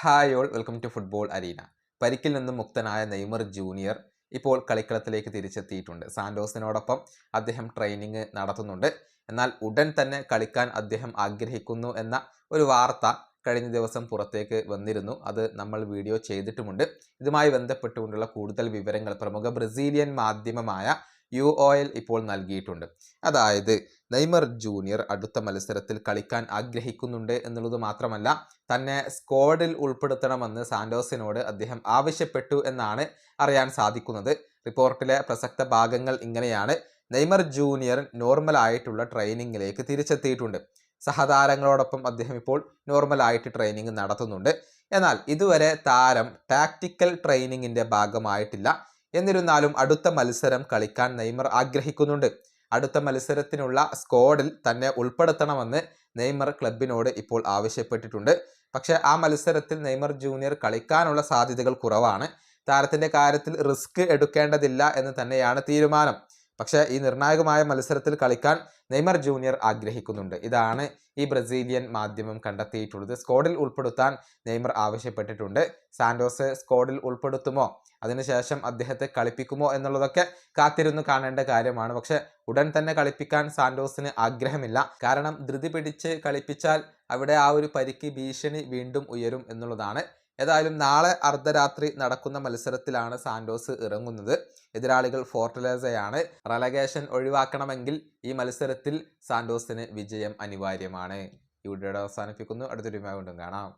Hi all welcome to football arena. പരിക്കിൽ നിന്നും മുക്തനായ നെയ്മർ ജൂനിയർ ഇപ്പോൾ കളിക്കളത്തിലേക്ക് തിരിച്ചെത്തിയിട്ടുണ്ട്. സാന്റോസിനോടൊപ്പം അദ്ദേഹം ട്രെയിനിങ് നടത്തുന്നുണ്ട്. എന്നാൽ ഉടൻ തന്നെ കളിക്കാൻ അദ്ദേഹം ആഗ്രഹിക്കുന്നു എന്ന ഒരു വാർത്ത കഴിഞ്ഞ ദിവസം പുറത്തേക്ക് വന്നിരുന്നു. അത് നമ്മൾ വീഡിയോ ചെയ്തിട്ടുമുണ്ട്. ഇതുമായി ബന്ധപ്പെട്ടുകൊണ്ടുള്ള കൂടുതൽ വിവരങ്ങൾ പ്രമുഖ ബ്രസീലിയൻ മാധ്യമമായ UOL ഇപ്പോൾ നൽകിയിട്ടുണ്ട്. അതായത് നെയ്മർ ജൂനിയർ അടുത്ത മത്സരത്തിൽ കളിക്കാൻ ആഗ്രഹിക്കുന്നുണ്ട് എന്നുള്ളത് മാത്രമല്ല, തന്നെ സ്ക്വാഡിൽ ഉൾപ്പെടുത്തണമെന്ന് സാന്റോസിനോട് അദ്ദേഹം ആവശ്യപ്പെട്ടു എന്നാണ് അറിയാൻ സാധിക്കുന്നത്. റിപ്പോർട്ടിലെ പ്രസക്ത ഭാഗങ്ങൾ ഇങ്ങനെയാണ്. നെയ്മർ ജൂനിയർ നോർമൽ ആയിട്ടുള്ള ട്രെയിനിങ്ങിലേക്ക് തിരിച്ചെത്തിയിട്ടുണ്ട്. സഹതാരങ്ങളോടൊപ്പം അദ്ദേഹം ഇപ്പോൾ നോർമലായിട്ട് ട്രെയിനിങ് നടത്തുന്നുണ്ട്. എന്നാൽ ഇതുവരെ താരം ടാക്ടിക്കൽ ട്രെയിനിങ്ങിന്റെ ഭാഗമായിട്ടില്ല. എന്നിരുന്നാലും അടുത്ത മത്സരം കളിക്കാൻ നെയ്മർ ആഗ്രഹിക്കുന്നുണ്ട്. അടുത്ത മത്സരത്തിനുള്ള സ്ക്വാഡിൽ തന്നെ ഉൾപ്പെടുത്തണമെന്ന് നെയ്മർ ക്ലബിനോട് ഇപ്പോൾ ആവശ്യപ്പെട്ടിട്ടുണ്ട്. പക്ഷേ ആ മത്സരത്തിൽ നെയ്മർ ജൂനിയർ കളിക്കാനുള്ള സാധ്യതകൾ കുറവാണ്. താരത്തിന്റെ കാര്യത്തിൽ റിസ്ക് എടുക്കേണ്ടതില്ല എന്ന് തന്നെയാണ് തീരുമാനം. പക്ഷേ ഈ നിർണായകമായ മത്സരത്തിൽ കളിക്കാൻ നെയ്മർ ജൂനിയർ ആഗ്രഹിക്കുന്നുണ്ട്. ഇതാണ് ഈ ബ്രസീലിയൻ മാധ്യമം കണ്ടെത്തിയിട്ടുള്ളത്. സ്ക്വാഡിൽ ഉൾപ്പെടുത്താൻ നെയ്മർ ആവശ്യപ്പെട്ടിട്ടുണ്ട്. സാന്റോസ് സ്ക്വാഡിൽ ഉൾപ്പെടുത്തുമോ, അതിനുശേഷം അദ്ദേഹത്തെ കളിപ്പിക്കുമോ എന്നുള്ളതൊക്കെ കാത്തിരുന്ന് കാണേണ്ട കാര്യമാണ്. പക്ഷെ ഉടൻ തന്നെ കളിപ്പിക്കാൻ സാന്റോസിന് ആഗ്രഹമില്ല. കാരണം ധൃതി പിടിച്ച് കളിപ്പിച്ചാൽ അവിടെ ആ ഒരു പരിക്ക് ഭീഷണി വീണ്ടും ഉയരും എന്നുള്ളതാണ്. ഏതായാലും നാളെ അർദ്ധരാത്രി നടക്കുന്ന മത്സരത്തിലാണ് സാന്റോസ് ഇറങ്ങുന്നത്. എതിരാളികൾ ഫോർട്ടലേസയാണ്. റെലഗേഷൻ ഒഴിവാക്കണമെങ്കിൽ ഈ മത്സരത്തിൽ സാന്റോസിന് വിജയം അനിവാര്യമാണ്. ഈ വീഡിയോയുടെ അവസാനിപ്പിക്കുന്നു. അടുത്തൊരു വീഡിയോയുമായി വീണ്ടും കാണാം.